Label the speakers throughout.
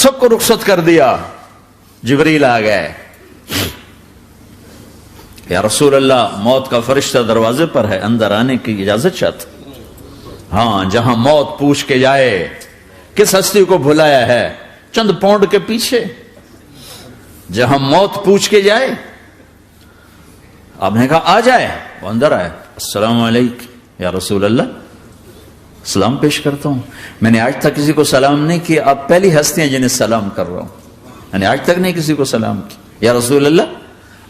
Speaker 1: سب کو رخصت کر دیا. جبریل آ گئے. یا رسول اللہ موت کا فرشتہ دروازے پر ہے, اندر آنے کی اجازت چاہتا. ہاں, جہاں موت پوچھ کے جائے کس ہستی کو بھلایا ہے, چند پونڈ کے پیچھے جہاں موت پوچھ کے جائے. آپ نے کہا آ جائے, وہ اندر آئے. السلام علیکم یا رسول اللہ, سلام پیش کرتا ہوں. میں نے آج تک کسی کو سلام نہیں کیا, آپ پہلی ہستی ہیں جنہیں سلام کر رہا ہوں. میں نے آج تک نہیں کسی کو سلام کیا. یا رسول اللہ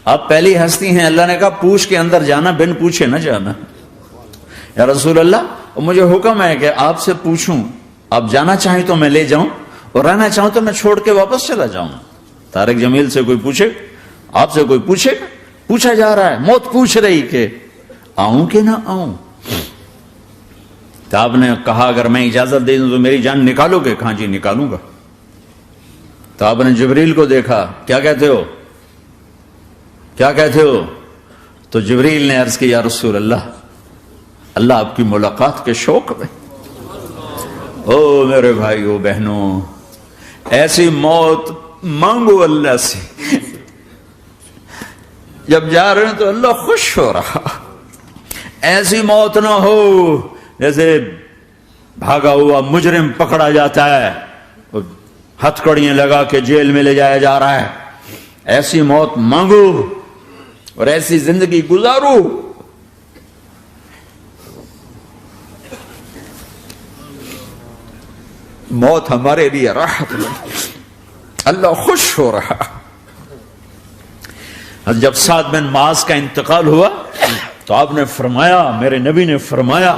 Speaker 1: آپ پہلی ہستی ہیں. اللہ نے کہا پوچھ کے اندر جانا, بن پوچھے نہ جانا. یا رسول اللہ مجھے حکم ہے کہ آپ سے پوچھوں, آپ جانا چاہیں تو میں لے جاؤں, اور رہنا چاہوں تو میں چھوڑ کے واپس چلا جاؤں. طارق جمیل سے کوئی پوچھے, آپ سے کوئی پوچھے, پوچھا جا رہا ہے, موت پوچھ رہی کہ آؤں کہ نہ آؤں. تو آپ نے کہا اگر میں اجازت دے دوں تو میری جان نکالو گے؟ کہاں جی نکالوں گا. تو آپ نے جبریل کو دیکھا, کیا کہتے ہو, کیا کہتے ہو؟ تو جبریل نے عرض کی یا رسول اللہ, اللہ آپ کی ملاقات کے شوق میں. او میرے بھائیو بہنوں, ایسی موت مانگو اللہ سے. جب جا رہے ہیں تو اللہ خوش ہو رہا. ایسی موت نہ ہو جیسے بھاگا ہوا مجرم پکڑا جاتا ہے, ہتھکڑیاں لگا کے جیل میں لے جایا جا رہا ہے. ایسی موت مانگو اور ایسی زندگی گزارو. موت ہمارے لیے راحت بنی, اللہ خوش ہو رہا. جب سعد بن معاذ کا انتقال ہوا تو آپ نے فرمایا, میرے نبی نے فرمایا,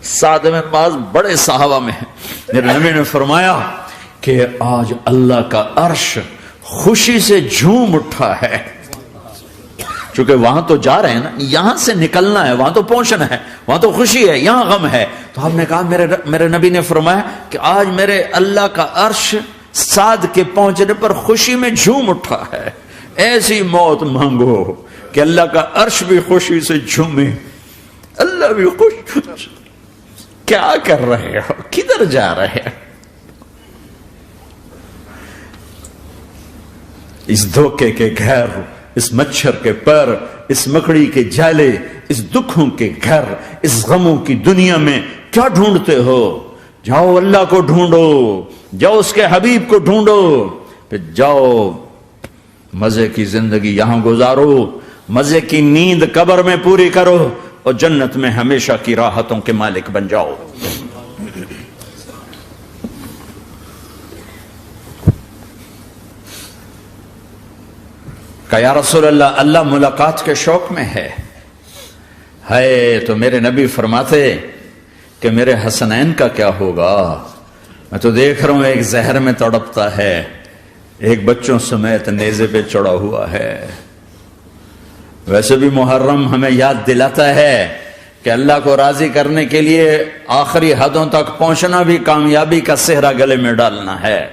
Speaker 1: سعد بن معاذ بڑے صحابہ میں ہیں, میرے نبی نے فرمایا کہ آج اللہ کا عرش خوشی سے جھوم اٹھا ہے. چونکہ وہاں تو جا رہے ہیں نا, یہاں سے نکلنا ہے, وہاں تو پہنچنا ہے, وہاں تو خوشی ہے, یہاں غم ہے. تو آپ نے کہا, میرے نبی نے فرمایا کہ آج میرے اللہ کا عرش سعد کے پہنچنے پر خوشی میں جھوم اٹھا ہے. ایسی موت مانگو کہ اللہ کا عرش بھی خوشی سے جھومے, اللہ بھی خوش. کیا کر رہے ہو, کدھر جا رہے ہو؟ اس دھوکے کے گھر, اس مچھر کے پر, اس مکڑی کے جالے, اس دکھوں کے گھر, اس غموں کی دنیا میں کیا ڈھونڈتے ہو؟ جاؤ اللہ کو ڈھونڈو, جاؤ اس کے حبیب کو ڈھونڈو, پھر جاؤ مزے کی زندگی یہاں گزارو, مزے کی نیند قبر میں پوری کرو, اور جنت میں ہمیشہ کی راحتوں کے مالک بن جاؤ. کہ یا رسول اللہ, اللہ ملاقات کے شوق میں ہے. تو میرے نبی فرماتے کہ میرے حسنین کا کیا ہوگا؟ میں تو دیکھ رہا ہوں ایک زہر میں تڑپتا ہے, ایک بچوں سمیت نیزے پہ چڑھا ہوا ہے. ویسے بھی محرم ہمیں یاد دلاتا ہے کہ اللہ کو راضی کرنے کے لیے آخری حدوں تک پہنچنا بھی کامیابی کا صحرا گلے میں ڈالنا ہے.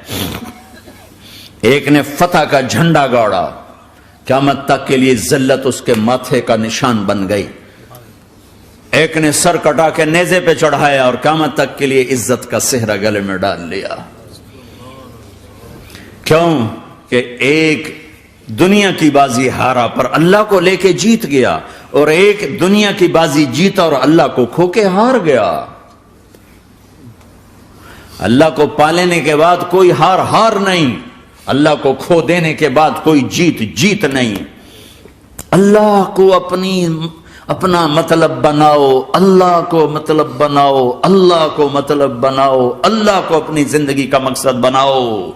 Speaker 1: ایک نے فتح کا جھنڈا گاڑا, قیامت تک کے لیے ذلت اس کے ماتھے کا نشان بن گئی. ایک نے سر کٹا کے نیزے پہ چڑھایا اور قیامت تک کے لیے عزت کا صحرا گلے میں ڈال لیا. کیوں کہ ایک دنیا کی بازی ہارا پر اللہ کو لے کے جیت گیا, اور ایک دنیا کی بازی جیتا اور اللہ کو کھو کے ہار گیا. اللہ کو پالینے کے بعد کوئی ہار نہیں, اللہ کو کھو دینے کے بعد کوئی جیت نہیں. اللہ کو اپنا مطلب بناؤ, اللہ کو مطلب بناؤ, اللہ کو مطلب بناؤ, اللہ کو اپنی زندگی کا مقصد بناؤ.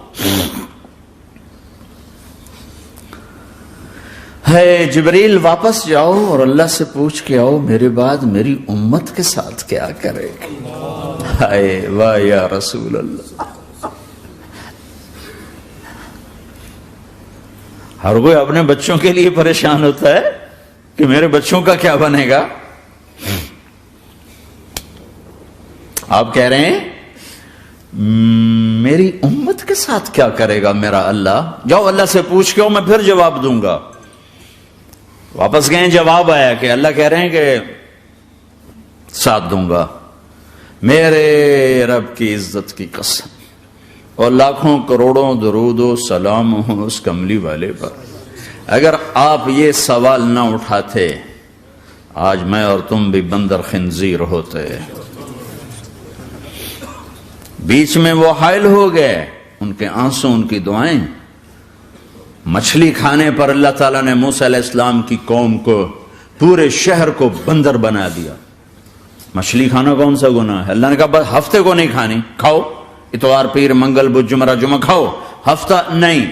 Speaker 1: ہے جبریل واپس جاؤ اور اللہ سے پوچھ کے آؤ میرے بعد میری امت کے ساتھ کیا کرے گی. ہائے واہ یا رسول اللہ. ہر کوئی اپنے بچوں کے لیے پریشان ہوتا ہے کہ میرے بچوں کا کیا بنے گا. آپ کہہ رہے ہیں میری امت کے ساتھ کیا کرے گا میرا اللہ. جاؤ اللہ سے پوچھ کے آؤ, میں پھر جواب دوں گا. واپس گئے, جواب آیا کہ اللہ کہہ رہے ہیں کہ ساتھ دوں گا. میرے رب کی عزت کی قسم, اور لاکھوں کروڑوں درود و سلام ہوں اس کملی والے پر. اگر آپ یہ سوال نہ اٹھاتے آج میں اور تم بھی بندر خنزیر ہوتے. بیچ میں وہ حائل ہو گئے، ان کے آنسو، ان کی دعائیں. مچھلی کھانے پر اللہ تعالیٰ نے موسیٰ علیہ السلام کی قوم کو، پورے شہر کو بندر بنا دیا. مچھلی کھانا کون سا گناہ ہے؟ اللہ نے کہا بس ہفتے کو نہیں کھانی، کھاؤ اتوار پیر منگل بدھ جمعہ جمعہ کھاؤ، ہفتہ نہیں.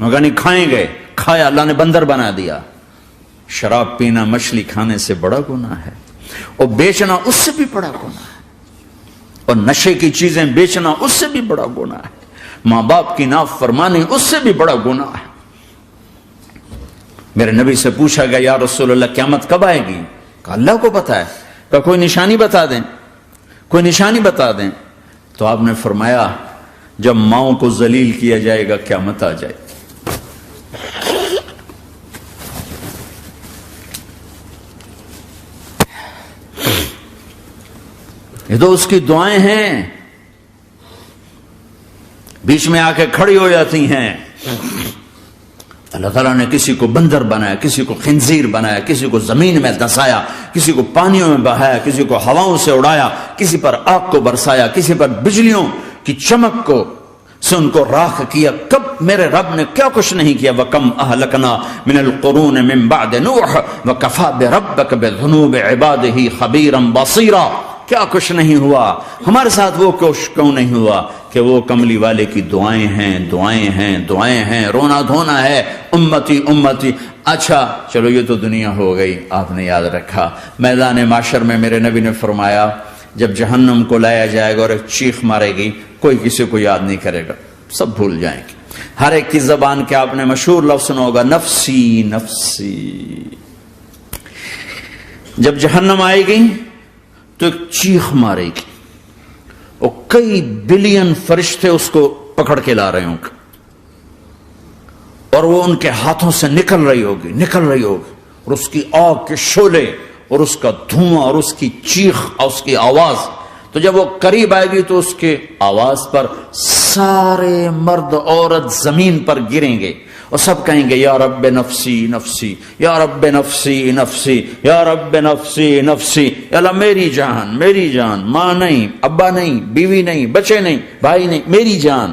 Speaker 1: مگر نہیں کھائیں گے، کھایا، اللہ نے بندر بنا دیا. شراب پینا مچھلی کھانے سے بڑا گناہ ہے، اور بیچنا اس سے بھی بڑا گناہ ہے، اور نشے کی چیزیں بیچنا اس سے بھی بڑا گناہ ہے، ماں باپ کی نافرمانی اس سے بھی بڑا گناہ ہے. میرے نبی سے پوچھا گیا یا رسول اللہ قیامت کب آئے گی؟ کہا اللہ کو پتا ہے. کہا کوئی نشانی بتا دیں، کوئی نشانی بتا دیں. تو آپ نے فرمایا جب ماؤں کو ذلیل کیا جائے گا قیامت آ جائے گی. یہ تو اس کی دعائیں ہیں، بیچ میں آ کے کھڑی ہو جاتی ہیں. اللہ تعالیٰ نے کسی کو بندر بنایا، کسی کو خنزیر بنایا، کسی کو زمین میں دھسایا، کسی کو پانیوں میں بہایا، کسی کو ہواؤں سے اڑایا، کسی پر آگ کو برسایا، کسی پر بجلیوں کی چمک کو سے ان کو راکھ کیا. کب میرے رب نے کیا کچھ نہیں کیا. وَكَمْ أَهْلَكْنَا مِنَ الْقُرُونِ مِنْ بَعْدِ نُوحٍ وَكَفَى بِرَبِّكَ بِذُنُوبِ عِبَادِهِ خَبِيرًا بَصِيرًا. کیا کچھ نہیں ہوا ہمارے ساتھ، وہ کچھ کیوں نہیں ہوا کہ وہ کملی والے کی دعائیں ہیں، دعائیں ہیں، دعائیں ہیں، رونا دھونا ہے، امتی امتی. اچھا چلو یہ تو دنیا ہو گئی، آپ نے یاد رکھا. میدان معاشر میں میرے نبی نے فرمایا جب جہنم کو لایا جائے گا اور ایک چیخ مارے گی، کوئی کسی کو یاد نہیں کرے گا، سب بھول جائیں گے. ہر ایک کی زبان کے آپ نے مشہور لفظ سنا ہوگا نفسی نفسی. جب جہنم آئے گی تو ایک چیخ مارے گی اور کئی بلین فرشتے اس کو پکڑ کے لا رہے ہوں گے، اور وہ ان کے ہاتھوں سے نکل رہی ہوگی اور اس کی آگ کے شعلے اور اس کا دھواں اور اس کی چیخ اور اس کی آواز. تو جب وہ قریب آئے گی تو اس کے آواز پر سارے مرد عورت زمین پر گریں گے اور سب کہیں گے یا رب نفسی نفسی، یا رب نفسی نفسی، یا رب نفسی نفسی. یا اللہ میری جان، میری جان، ماں نہیں، ابا نہیں، بیوی نہیں، بچے نہیں، بھائی نہیں، میری جان.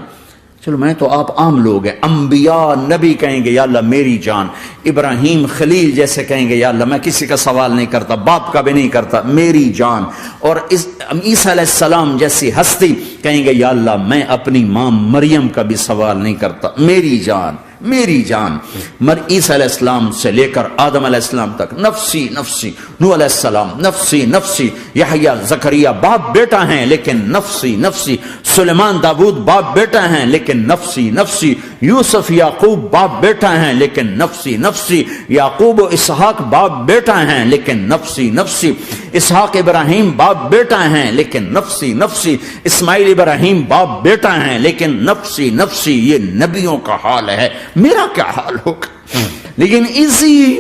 Speaker 1: چلو میں تو آپ عام لوگ ہیں، انبیاء نبی کہیں گے یا اللہ میری جان. ابراہیم خلیل جیسے کہیں گے یا اللہ میں کسی کا سوال نہیں کرتا، باپ کا بھی نہیں کرتا، میری جان. اور عیسیٰ علیہ السلام جیسی ہستی کہیں گے یا اللہ میں اپنی ماں مریم کا بھی سوال نہیں کرتا، میری جان، میری جان. عیسیٰ علیہ السلام سے لے کر آدم علیہ السلام تک نفسی نفسی. نوح علیہ السلام نفسی نفسی. یحییٰ زکریا باپ بیٹا ہیں لیکن نفسی نفسی. سلیمان داؤد باپ بیٹا ہیں لیکن نفسی نفسی. یوسف یعقوب باپ بیٹا ہیں لیکن نفسی نفسی. یعقوب و اسحاق باپ بیٹا ہیں لیکن نفسی نفسی. اسحاق ابراہیم باپ بیٹا ہیں لیکن نفسی نفسی. اسماعیل ابراہیم باپ بیٹا ہیں لیکن نفسی نفسی. یہ نبیوں کا حال ہے، میرا کیا حال ہوگا؟ لیکن اسی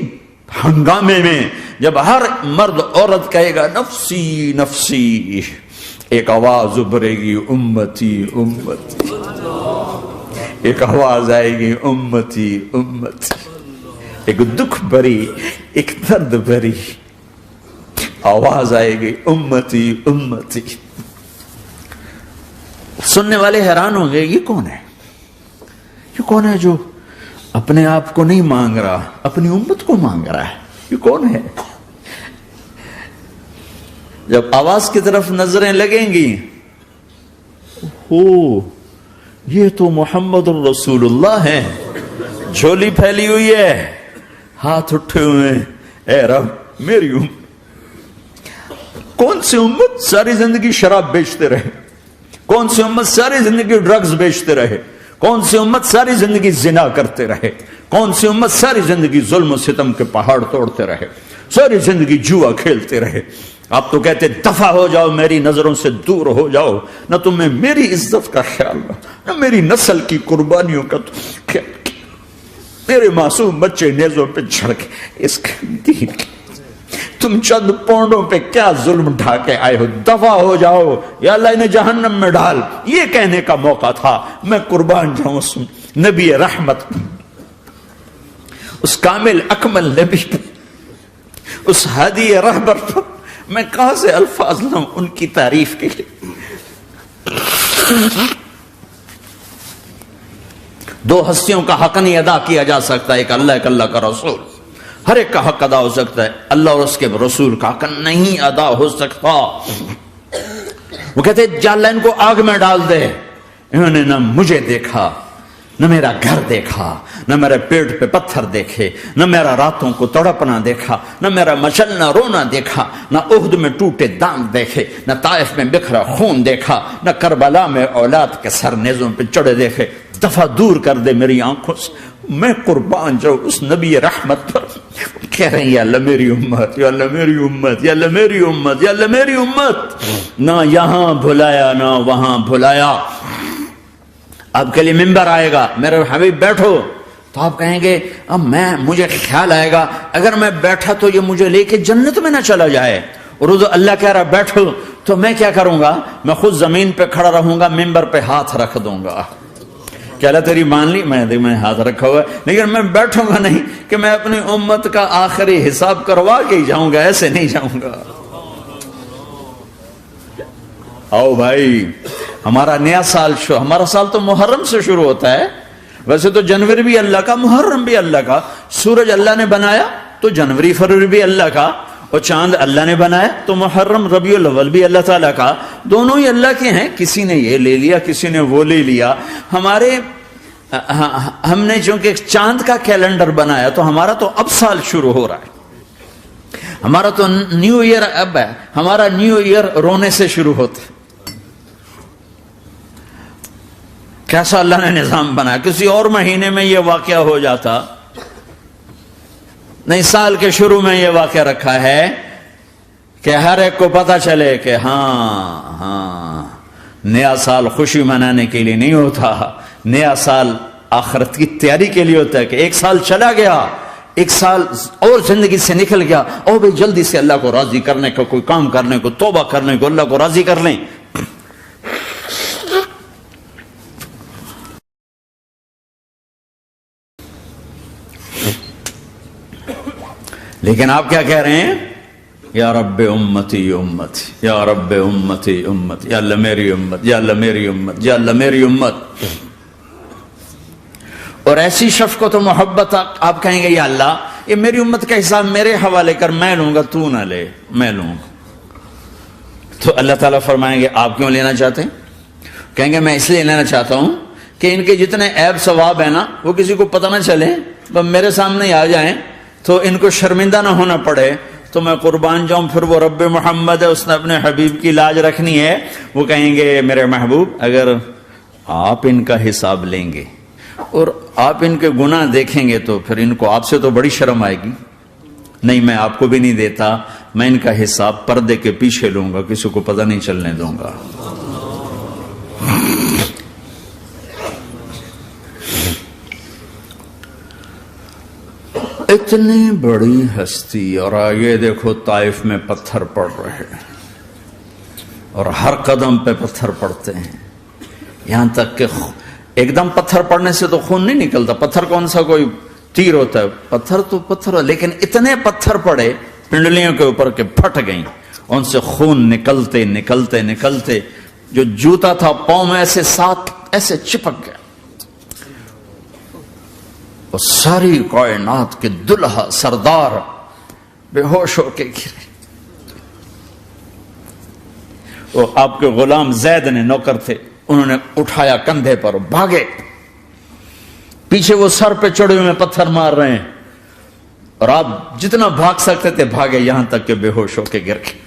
Speaker 1: ہنگامے میں جب ہر مرد عورت کہے گا نفسی نفسی، ایک آواز ابھرے گی امتی امتی. ایک آواز آئے گی امتی امتی. ایک دکھ بھری، ایک درد بھری آواز آئے گی امتی امتی. سننے والے حیران ہوں گے یہ کون ہے، یہ کون ہے جو اپنے آپ کو نہیں مانگ رہا، اپنی امت کو مانگ رہا ہے، یہ کون ہے؟ جب آواز کی طرف نظریں لگیں گی، او یہ تو محمد الرسول اللہ ہے، جھولی پھیلی ہوئی ہے، ہاتھ اٹھے ہوئے ہیں، اے رب میری امت. کون سی امت ساری زندگی شراب بیچتے رہے؟ کون سی امت ساری زندگی ڈرگز بیچتے رہے؟ کون سی امت ساری زندگی زنا کرتے رہے؟ کون سی امت ساری زندگی ظلم و ستم کے پہاڑ توڑتے رہے؟ ساری زندگی جوا کھیلتے رہے؟ آپ تو کہتے دفع ہو جاؤ، میری نظروں سے دور ہو جاؤ، نہ تمہیں میری عزت کا خیال نہ میری نسل کی قربانیوں کا خیال. میرے معصوم بچے نیزوں پہ چڑھ کے اس دین تم چند پونڈوں پہ کیا ظلم ڈھا کے آئے ہو، دفع ہو جاؤ یا اللہ انہیں جہنم میں ڈال. یہ کہنے کا موقع تھا. میں قربان جاؤں اس نبی رحمت، اس کامل اکمل نبی پر، اس ہادی رہبر پر میں کہاں سے الفاظ لوں ان کی تعریف کے لیے. دو ہستیوں کا حق نہیں ادا کیا جا سکتا، ایک اللہ، ایک اللہ کا رسول. ہر ایک کا حق ادا ہو سکتا ہے، اللہ اور اس کے رسول کا حق نہیں ادا ہو سکتا. وہ کہتے جا اللہ ان کو آگ میں ڈال دے. انہوں نے نہ مجھے دیکھا، نہ میرا گھر دیکھا، نہ میرے پیٹ پہ پتھر دیکھے، نہ میرا راتوں کو تڑپنا دیکھا، نہ میرا مچلنا رونا دیکھا، نہ احد میں ٹوٹے دانت دیکھے، نہ طائف میں بکھرا خون دیکھا، نہ کربلا میں اولاد کے سر نیزوں پہ چڑھے دیکھے. دفعہ دور کر دے میری آنکھوں سے. میں قربان جاؤں اس نبی رحمت پر. کہہ رہے ہیں یا اللہ میری امت، یا اللہ میری امت، یا اللہ میری امت، یا اللہ میری امت. نہ یہاں بھلایا نہ وہاں بھلایا. آپ کے لیے ممبر آئے گا، میرے حبیب بیٹھو، تو آپ کہیں گے اب مجھے خیال آئے گا اگر میں بیٹھا تو یہ مجھے لے کے جنت میں نہ چلا جائے. اور اللہ کہہ رہا بیٹھو تو میں کیا کروں گا؟ میں خود زمین پہ کھڑا رہوں گا، ممبر پہ ہاتھ رکھ دوں گا. کہ اللہ تیری مان لی، میں ہاتھ رکھا ہوا ہے، لیکن میں بیٹھوں گا نہیں کہ میں اپنی امت کا آخری حساب کروا کے ہی جاؤں گا، ایسے نہیں جاؤں گا. آؤ بھائی، ہمارا نیا سال ہمارا سال تو محرم سے شروع ہوتا ہے. ویسے تو جنوری بھی اللہ کا، محرم بھی اللہ کا. سورج اللہ نے بنایا تو جنوری فروری بھی اللہ کا، اور چاند اللہ نے بنایا تو محرم ربیع الاول بھی اللہ تعالیٰ کا. دونوں ہی اللہ کے ہیں. کسی نے یہ لے لیا، کسی نے وہ لے لیا. ہم نے چونکہ چاند کا کیلنڈر بنایا تو ہمارا تو اب سال شروع ہو رہا ہے. ہمارا تو نیو ایئر اب ہے. ہمارا نیو ایئر رونے سے شروع ہوتا ہے. کیسا اللہ نے نظام بنایا. کسی اور مہینے میں یہ واقعہ ہو جاتا. نہیں، سال کے شروع میں یہ واقعہ رکھا ہے کہ ہر ایک کو پتا چلے کہ ہاں نیا سال خوشی منانے کے لیے نہیں ہوتا. نیا سال آخرت کی تیاری کے لیے ہوتا ہے. کہ ایک سال چلا گیا، ایک سال اور زندگی سے نکل گیا، اور بھائی جلدی سے اللہ کو راضی کرنے کا کوئی کام کرنے کو، توبہ کرنے کو، اللہ کو راضی کر لیں. لیکن آپ کیا کہہ رہے ہیں؟ یا رب امتی امتی، یا رب امتی امتی، یا اللہ میری امت، یا اللہ میری امت، یا اللہ میری امت. اور ایسی شفقت و محبت آپ کہیں گے یا اللہ یہ میری امت کا حساب میرے حوالے کر، میں لوں گا، تو نہ لے، میں لوں گا. تو اللہ تعالیٰ فرمائیں گے آپ کیوں لینا چاہتے ہیں؟ کہیں گے میں اس لیے لینا چاہتا ہوں کہ ان کے جتنے عیب ثواب ہیں نا وہ کسی کو پتہ نہ چلے، تو میرے سامنے آ جائیں تو ان کو شرمندہ نہ ہونا پڑے. تو میں قربان جاؤں. پھر وہ رب محمد ہے، اس نے اپنے حبیب کی لاج رکھنی ہے. وہ کہیں گے میرے محبوب اگر آپ ان کا حساب لیں گے اور آپ ان کے گناہ دیکھیں گے تو پھر ان کو آپ سے تو بڑی شرم آئے گی. نہیں، میں آپ کو بھی نہیں دیتا، میں ان کا حساب پردے کے پیچھے لوں گا، کسی کو پتہ نہیں چلنے دوں گا. اتنی بڑی ہستی، اور آگے دیکھو طائف میں پتھر پڑ رہے ہیں اور ہر قدم پہ پتھر پڑتے ہیں. یہاں تک کہ ایک دم پتھر پڑنے سے تو خون نہیں نکلتا. پتھر کون سا کوئی تیر ہوتا ہے؟ پتھر تو پتھر. لیکن اتنے پتھر پڑے پنڈلیوں کے اوپر کہ پھٹ گئیں. ان سے خون نکلتے نکلتے نکلتے جو جوتا تھا پاؤں میں ایسے ساتھ ایسے چپک گیا. اور ساری کائنات کے دلہا سردار بے ہوش ہو کے گرے. وہ آپ کے غلام زید نے نوکر تھے، انہوں نے اٹھایا کندھے پر، بھاگے. پیچھے وہ سر پہ چڑھے ہوئے پتھر مار رہے ہیں اور آپ جتنا بھاگ سکتے تھے بھاگے، یہاں تک کہ بے ہوش ہو کے گر گئے.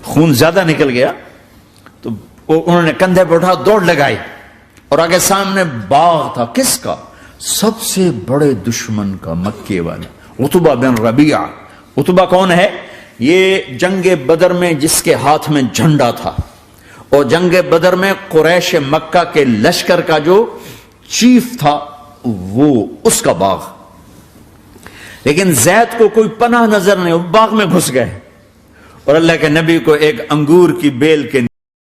Speaker 1: خون زیادہ نکل گیا تو انہوں نے کندھے پہ اٹھا، دوڑ لگائی. اور آگے سامنے باغ تھا. کس کا؟ سب سے بڑے دشمن کا، مکے والا عتبہ بن ربیعہ. عتبہ کون ہے؟ یہ جنگ بدر میں جس کے ہاتھ میں جھنڈا تھا، اور جنگ بدر میں قریش مکہ کے لشکر کا جو چیف تھا وہ اس کا باغ. لیکن زید کو کوئی پناہ نظر نہیں، وہ باغ میں گھس گئے اور اللہ کے نبی کو ایک انگور کی بیل کے